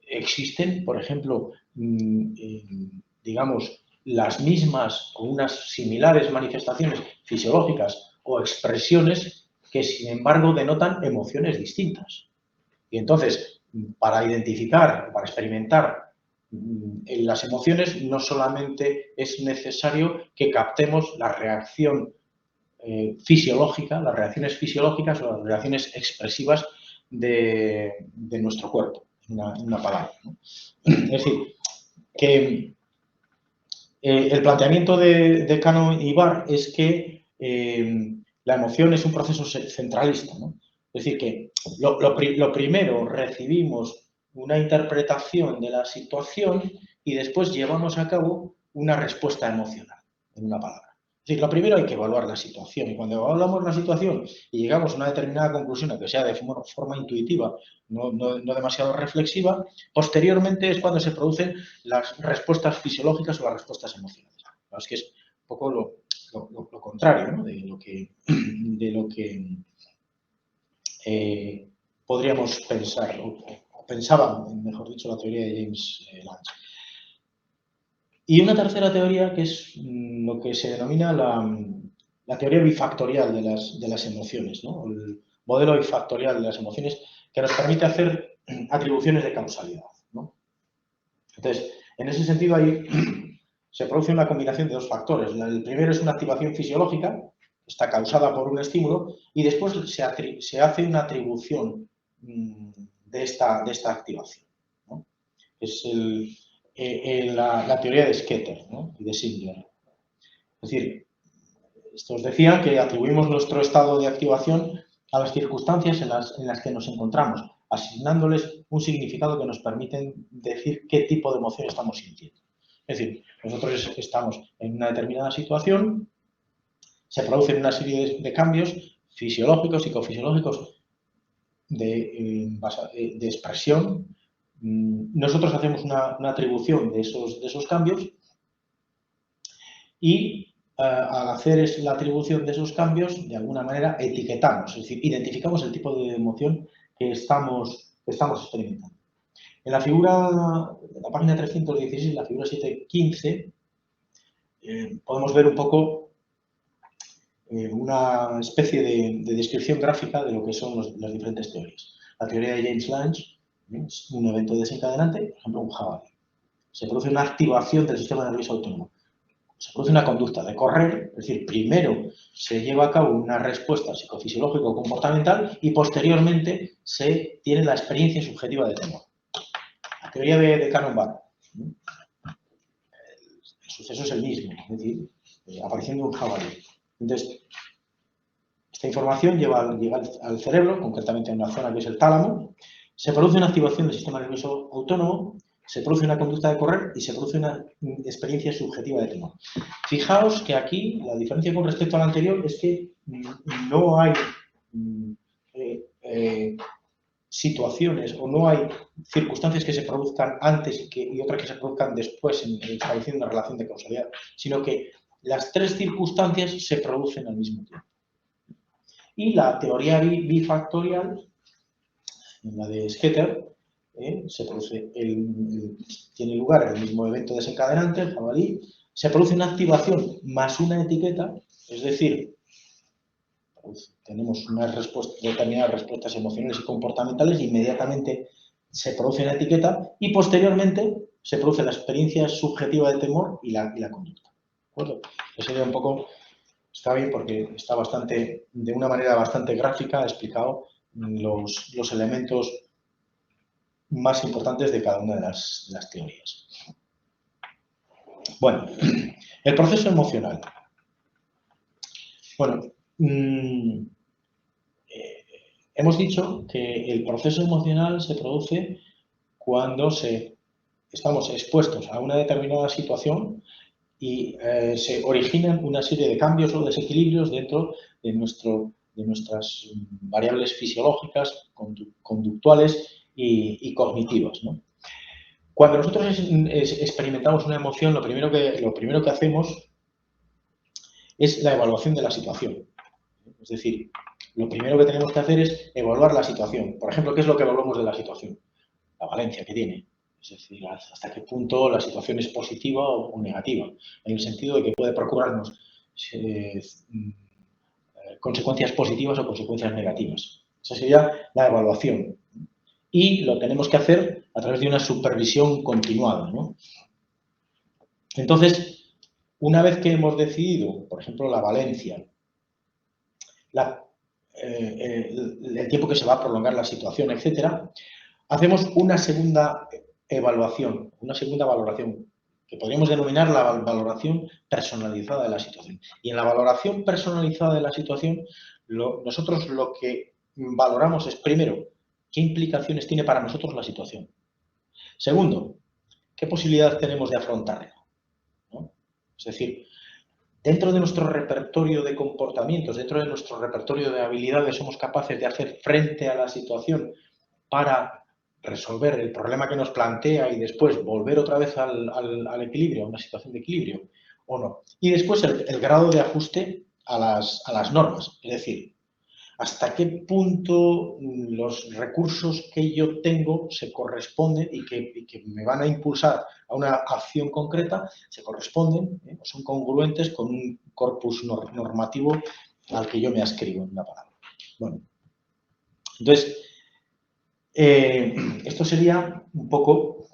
existen, por ejemplo, digamos, las mismas o unas similares manifestaciones fisiológicas o expresiones que, sin embargo, denotan emociones distintas. Y entonces, para identificar, para experimentar las emociones, no solamente es necesario que captemos la reacción fisiológica, las reacciones fisiológicas o las reacciones expresivas de nuestro cuerpo, en una palabra, ¿no? Es decir, que el planteamiento de Cannon y Barr es que la emoción es un proceso centralista, ¿no? Es decir, que lo primero recibimos una interpretación de la situación y después llevamos a cabo una respuesta emocional, en una palabra. Es decir, lo primero hay que evaluar la situación y cuando evaluamos la situación y llegamos a una determinada conclusión, que sea de forma intuitiva, no demasiado reflexiva, posteriormente es cuando se producen las respuestas fisiológicas o las respuestas emocionales. Es que es un poco lo contrario, ¿no? de lo que podríamos pensar, o pensaban, mejor dicho, la teoría de James Lange. Y una tercera teoría que es lo que se denomina la teoría bifactorial de las emociones, ¿no? El modelo bifactorial de las emociones que nos permite hacer atribuciones de causalidad, ¿no? Entonces, en ese sentido ahí se produce una combinación de dos factores. El primero es una activación fisiológica, está causada por un estímulo, y después se hace una atribución de esta activación, ¿no? Es la teoría de Sketer, ¿no? Y de Singler. Es decir, esto os decía que atribuimos nuestro estado de activación a las circunstancias en las que nos encontramos, asignándoles un significado que nos permiten decir qué tipo de emoción estamos sintiendo. Es decir, nosotros estamos en una determinada situación, se producen una serie de cambios fisiológicos, psicofisiológicos de expresión. Nosotros hacemos una atribución de esos cambios y al hacer la atribución de esos cambios, de alguna manera etiquetamos, es decir, identificamos el tipo de emoción que estamos experimentando. En la figura, en la página 316, la figura 715, podemos ver un poco una especie de descripción gráfica de lo que son las diferentes teorías. La teoría de James Lange es un evento desencadenante, por ejemplo, un jabalí. Se produce una activación del sistema nervioso autónomo. Se produce una conducta de correr, es decir, primero se lleva a cabo una respuesta psicofisiológica o comportamental y posteriormente se tiene la experiencia subjetiva de temor. La teoría de Cannon-Barr. El suceso es el mismo, es decir, aparición de un jabalí. Entonces, esta información llega al cerebro, concretamente a una zona que es el tálamo, se produce una activación del sistema nervioso autónomo, se produce una conducta de correr y se produce una experiencia subjetiva de temor. Fijaos que aquí la diferencia con respecto al anterior es que no hay situaciones o no hay circunstancias que se produzcan antes y otras que se produzcan después en estableciendo una relación de causalidad, sino que las tres circunstancias se producen al mismo tiempo. Y la teoría bifactorial, la de Sketer, se produce tiene lugar el mismo evento desencadenante, el jabalí, se produce una activación más una etiqueta, es decir, tenemos determinadas respuestas emocionales y comportamentales y inmediatamente se produce una etiqueta y posteriormente se produce la experiencia subjetiva de temor y la conducta. ¿De acuerdo? Eso sería un poco, está bien porque está de una manera bastante gráfica explicado los elementos más importantes de cada una de las teorías. Bueno, el proceso emocional. Bueno, hemos dicho que el proceso emocional se produce cuando estamos expuestos a una determinada situación y se originan una serie de cambios o desequilibrios dentro de nuestras variables fisiológicas, conductuales y cognitivas, ¿no? Cuando nosotros experimentamos una emoción, lo primero que hacemos es la evaluación de la situación. Es decir, lo primero que tenemos que hacer es evaluar la situación. Por ejemplo, ¿qué es lo que evaluamos de la situación? La valencia que tiene. Es decir, hasta qué punto la situación es positiva o negativa, en el sentido de que puede procurarnos consecuencias positivas o consecuencias negativas. Esa sería la evaluación. Y lo tenemos que hacer a través de una supervisión continuada, ¿no? Entonces, una vez que hemos decidido, por ejemplo, la valencia, el tiempo que se va a prolongar la situación, etcétera, hacemos una segunda evaluación, una segunda valoración, que podríamos denominar la valoración personalizada de la situación. Y en la valoración personalizada de la situación, nosotros lo que valoramos es, primero, qué implicaciones tiene para nosotros la situación. Segundo, qué posibilidad tenemos de afrontarla, ¿no? Es decir, dentro de nuestro repertorio de comportamientos, dentro de nuestro repertorio de habilidades, somos capaces de hacer frente a la situación para resolver el problema que nos plantea y después volver otra vez al equilibrio, a una situación de equilibrio, o no. Y después el grado de ajuste a las normas, es decir, hasta qué punto los recursos que yo tengo se corresponden y que me van a impulsar a una acción concreta, se corresponden, o son congruentes con un corpus normativo al que yo me ascribo en una palabra. Bueno, entonces, esto sería un poco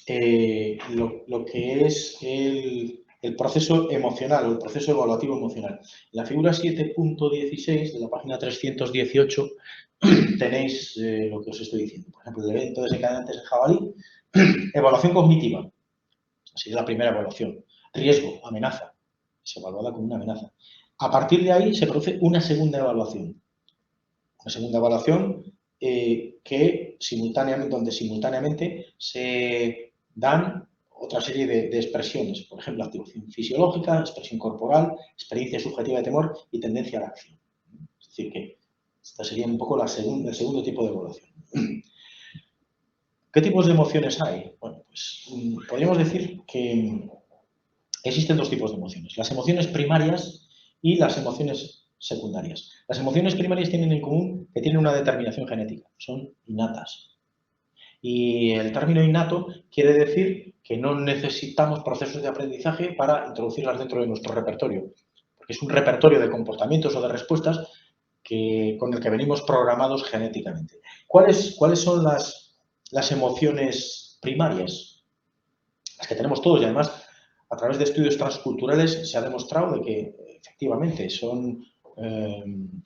lo que es el proceso emocional o el proceso evaluativo emocional. En la figura 7.16 de la página 318 tenéis lo que os estoy diciendo. Por ejemplo, el evento desencadenantes de jabalí, evaluación cognitiva. Esa sería la primera evaluación. Riesgo, amenaza. Se evalúa como una amenaza. A partir de ahí se produce una segunda evaluación. Una segunda evaluación donde simultáneamente se dan otra serie de expresiones, por ejemplo, activación fisiológica, expresión corporal, experiencia subjetiva de temor y tendencia a la acción. Es decir, que esta sería un poco el segundo tipo de evaluación. ¿Qué tipos de emociones hay? Bueno, pues podríamos decir que existen dos tipos de emociones, las emociones primarias y las emociones secundarias. Las emociones primarias tienen en común que tienen una determinación genética, son innatas. Y el término innato quiere decir que no necesitamos procesos de aprendizaje para introducirlas dentro de nuestro repertorio, porque es un repertorio de comportamientos o de respuestas con el que venimos programados genéticamente. ¿Cuáles son las emociones primarias? Las que tenemos todos y además a través de estudios transculturales se ha demostrado de que efectivamente son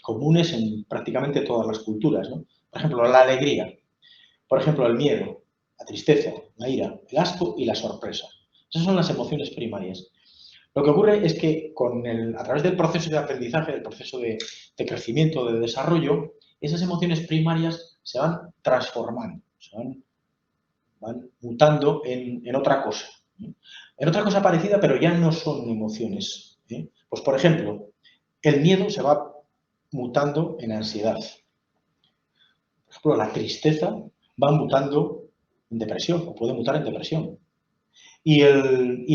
comunes en prácticamente todas las culturas, ¿no? Por ejemplo, la alegría. Por ejemplo, el miedo, la tristeza, la ira, el asco y la sorpresa. Esas son las emociones primarias. Lo que ocurre es que a través del proceso de aprendizaje, del proceso de crecimiento, de desarrollo, esas emociones primarias se van transformando, van mutando en otra cosa. En otra cosa parecida, pero ya no son emociones. Pues, por ejemplo, el miedo se va mutando en ansiedad. Por ejemplo, la tristeza va mutando en depresión, o puede mutar en depresión. Y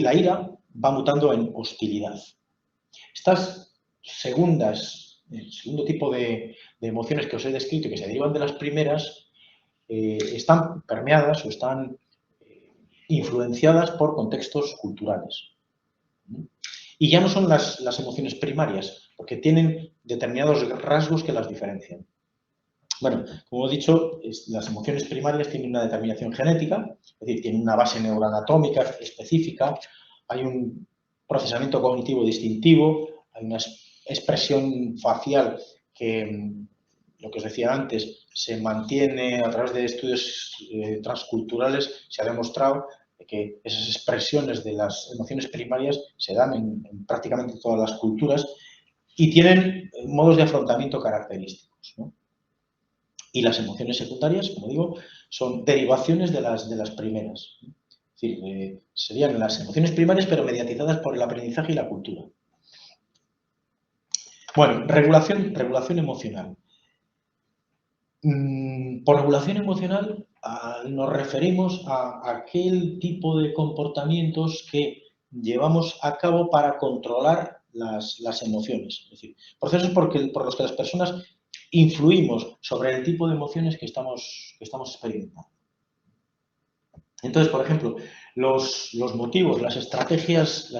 la ira va mutando en hostilidad. Estas el segundo tipo de emociones que os he descrito y que se derivan de las primeras, están permeadas o están influenciadas por contextos culturales. Y ya no son las emociones primarias, porque tienen determinados rasgos que las diferencian. Bueno, como he dicho, las emociones primarias tienen una determinación genética, es decir, tienen una base neuroanatómica específica, hay un procesamiento cognitivo distintivo, hay una expresión facial que, lo que os decía antes, se mantiene a través de estudios transculturales, se ha demostrado que esas expresiones de las emociones primarias se dan en prácticamente todas las culturas y tienen modos de afrontamiento característicos, ¿no? Y las emociones secundarias, como digo, son derivaciones de las primeras. Es decir, serían las emociones primarias, pero mediatizadas por el aprendizaje y la cultura. Bueno, regulación emocional. Por regulación emocional nos referimos a aquel tipo de comportamientos que llevamos a cabo para controlar las emociones. Es decir, procesos por los que las personas influimos sobre el tipo de emociones que estamos experimentando. Entonces, por ejemplo, los motivos, las estrategias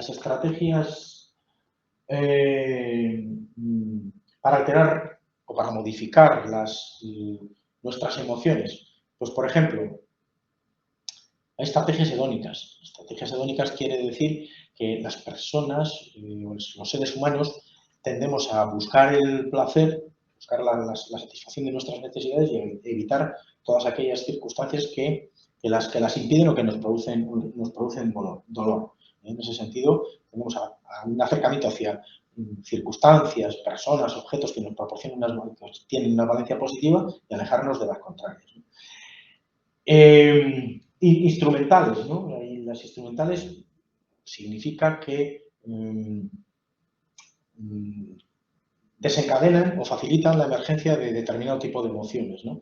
para alterar o para modificar nuestras emociones. Pues, por ejemplo, hay estrategias hedónicas. Estrategias hedónicas quiere decir que las personas, los seres humanos, tendemos a buscar el placer, buscar la satisfacción de nuestras necesidades y evitar todas aquellas circunstancias que las impiden o que nos producen dolor. En ese sentido, tenemos a un acercamiento hacia circunstancias, personas, objetos que nos proporcionan tienen una valencia positiva y alejarnos de las contrarias. Instrumentales, ¿no? Y las instrumentales significa que desencadenan o facilitan la emergencia de determinado tipo de emociones, ¿no?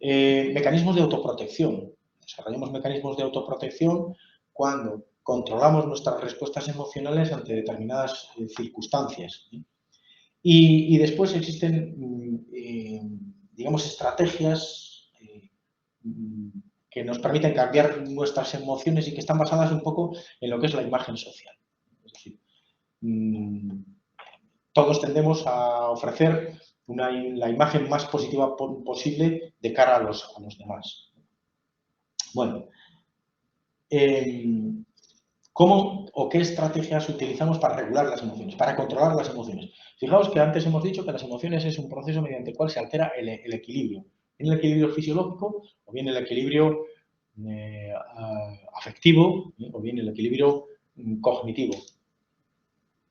Mecanismos de autoprotección. Desarrollamos mecanismos de autoprotección cuando controlamos nuestras respuestas emocionales ante determinadas circunstancias. Y después existen, digamos, estrategias que nos permiten cambiar nuestras emociones y que están basadas un poco en lo que es la imagen social. Es decir, todos tendemos a ofrecer la imagen más positiva posible de cara a los demás. Bueno, ¿cómo o qué estrategias utilizamos para regular las emociones, para controlar las emociones? Fijaos que antes hemos dicho que las emociones es un proceso mediante el cual se altera el equilibrio. Bien el equilibrio fisiológico o bien el equilibrio afectivo o bien el equilibrio cognitivo.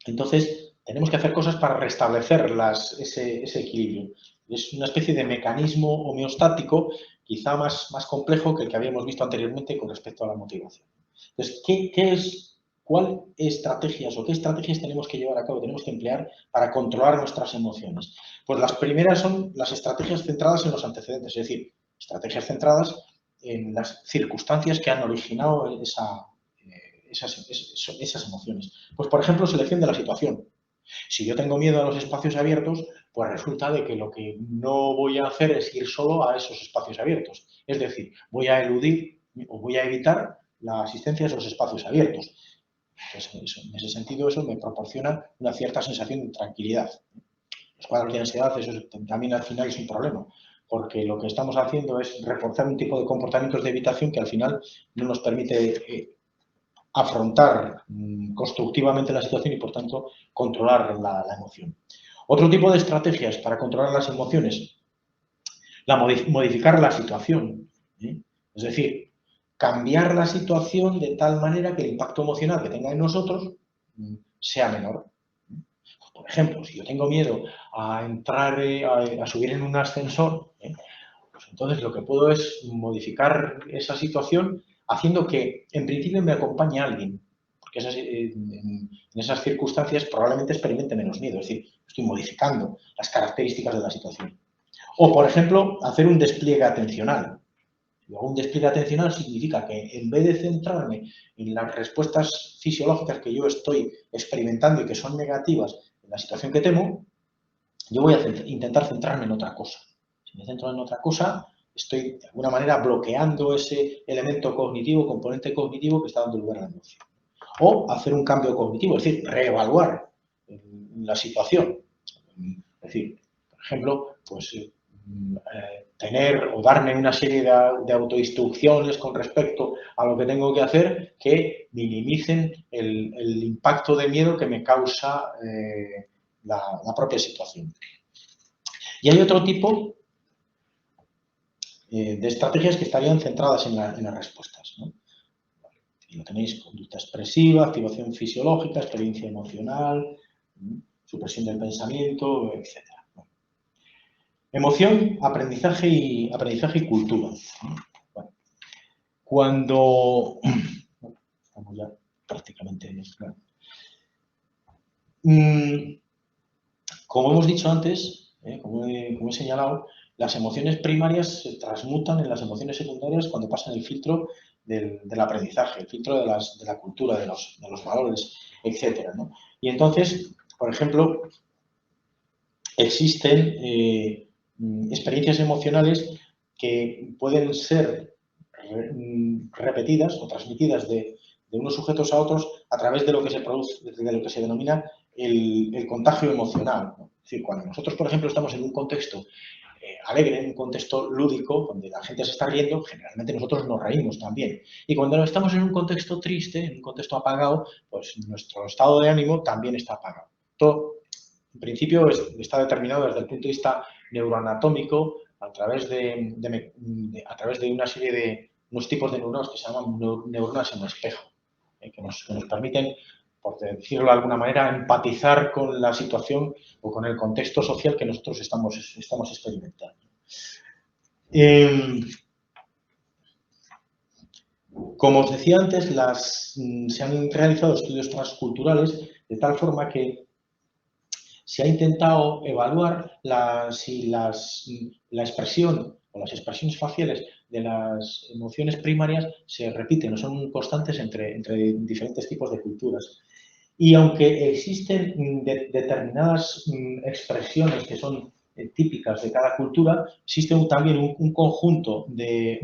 Entonces, tenemos que hacer cosas para restablecer ese equilibrio. Es una especie de mecanismo homeostático, quizá más complejo que el que habíamos visto anteriormente con respecto a la motivación. Entonces, ¿cuáles estrategias tenemos que llevar a cabo, tenemos que emplear para controlar nuestras emociones? Pues las primeras son las estrategias centradas en los antecedentes, es decir, estrategias centradas en las circunstancias que han originado esas emociones. Pues, por ejemplo, selección de la situación. Si yo tengo miedo a los espacios abiertos, pues resulta de que lo que no voy a hacer es ir solo a esos espacios abiertos. Es decir, voy a eludir o voy a evitar la asistencia a esos espacios abiertos. Pues en ese sentido, eso me proporciona una cierta sensación de tranquilidad. Los cuadros de ansiedad, eso también al final es un problema, porque lo que estamos haciendo es reforzar un tipo de comportamientos de evitación que al final no nos permite afrontar constructivamente la situación y, por tanto, controlar la emoción. Otro tipo de estrategias para controlar las emociones, modificar la situación. Es decir, cambiar la situación de tal manera que el impacto emocional que tenga en nosotros sea menor. Por ejemplo, si yo tengo miedo a entrar, a subir en un ascensor, pues entonces lo que puedo es modificar esa situación haciendo que en principio me acompañe alguien, porque en esas circunstancias probablemente experimente menos miedo, es decir, estoy modificando las características de la situación. O, por ejemplo, hacer un despliegue atencional. Un despliegue atencional significa que en vez de centrarme en las respuestas fisiológicas que yo estoy experimentando y que son negativas en la situación que temo, yo voy a intentar centrarme en otra cosa. Si me centro en otra cosa, estoy de alguna manera bloqueando ese elemento cognitivo, componente cognitivo que está dando lugar a la emoción. O hacer un cambio cognitivo, es decir, reevaluar la situación. Es decir, por ejemplo, pues tener o darme una serie de autoinstrucciones con respecto a lo que tengo que hacer que minimicen el impacto de miedo que me causa la propia situación. Y hay otro tipo de estrategias que estarían centradas en las respuestas, ¿no? Aquí lo tenéis: conducta expresiva, activación fisiológica, experiencia emocional, supresión del pensamiento, etc. Emoción, aprendizaje y cultura. Bueno, cuando... Estamos ya prácticamente... Como hemos dicho antes, como he señalado, las emociones primarias se transmutan en las emociones secundarias cuando pasan el filtro del aprendizaje, el filtro de la cultura, de los valores, etcétera, ¿no? Y entonces, por ejemplo, existen experiencias emocionales que pueden ser repetidas o transmitidas de unos sujetos a otros a través de lo que se produce, de lo que se denomina el contagio emocional, ¿no? Es decir, cuando nosotros, por ejemplo, estamos en un contexto alegre, en un contexto lúdico, donde la gente se está riendo, generalmente nosotros nos reímos también. Y cuando estamos en un contexto triste, en un contexto apagado, pues nuestro estado de ánimo también está apagado. Todo, en principio, está determinado desde el punto de vista neuroanatómico a través de una serie de unos tipos de neuronas que se llaman neuronas en espejo, que nos permiten, por decirlo de alguna manera, empatizar con la situación o con el contexto social que nosotros estamos experimentando. Como os decía antes, se han realizado estudios transculturales de tal forma que se ha intentado evaluar si la expresión o las expresiones faciales de las emociones primarias se repiten o son constantes entre diferentes tipos de culturas. Y aunque existen determinadas expresiones que son típicas de cada cultura, existe también un conjunto de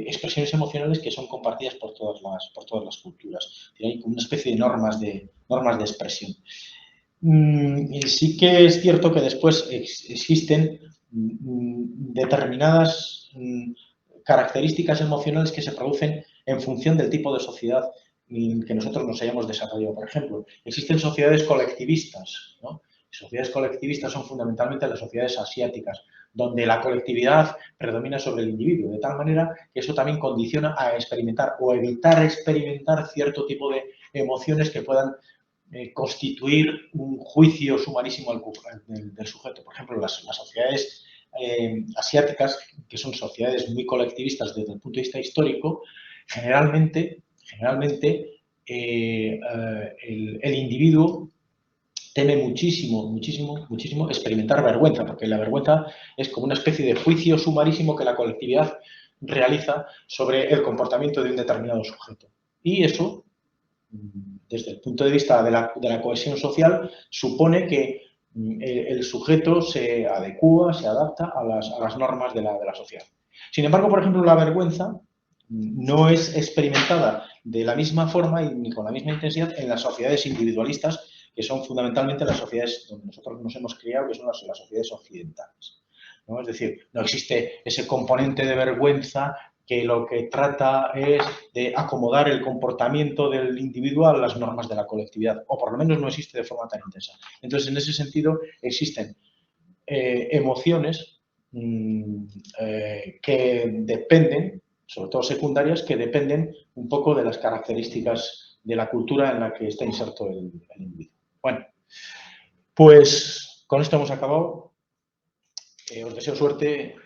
expresiones emocionales que son compartidas por todas las culturas. Hay como una especie de normas de expresión. Y sí que es cierto que después existen determinadas características emocionales que se producen en función del tipo de sociedad que nosotros nos hayamos desarrollado. Por ejemplo, existen sociedades colectivistas, ¿no? Sociedades colectivistas son fundamentalmente las sociedades asiáticas, donde la colectividad predomina sobre el individuo, de tal manera que eso también condiciona a experimentar o evitar experimentar cierto tipo de emociones que puedan constituir un juicio sumarísimo del sujeto. Por ejemplo, las sociedades asiáticas, que son sociedades muy colectivistas desde el punto de vista histórico, generalmente el individuo teme muchísimo experimentar vergüenza, porque la vergüenza es como una especie de juicio sumarísimo que la colectividad realiza sobre el comportamiento de un determinado sujeto. Y eso, desde el punto de vista de la cohesión social, supone que el sujeto se adecúa, se adapta a las normas de la sociedad. Sin embargo, por ejemplo, la vergüenza no es experimentada de la misma forma ni con la misma intensidad en las sociedades individualistas, que son fundamentalmente las sociedades donde nosotros nos hemos criado, que son las sociedades occidentales, ¿no? Es decir, no existe ese componente de vergüenza que lo que trata es de acomodar el comportamiento del individuo a las normas de la colectividad, o por lo menos no existe de forma tan intensa. Entonces, en ese sentido, existen emociones que dependen, sobre todo secundarias, que dependen un poco de las características de la cultura en la que está inserto el individuo. Bueno, pues con esto hemos acabado. Os deseo suerte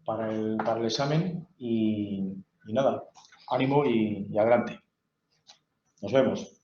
para el examen y nada, ánimo y adelante. Nos vemos.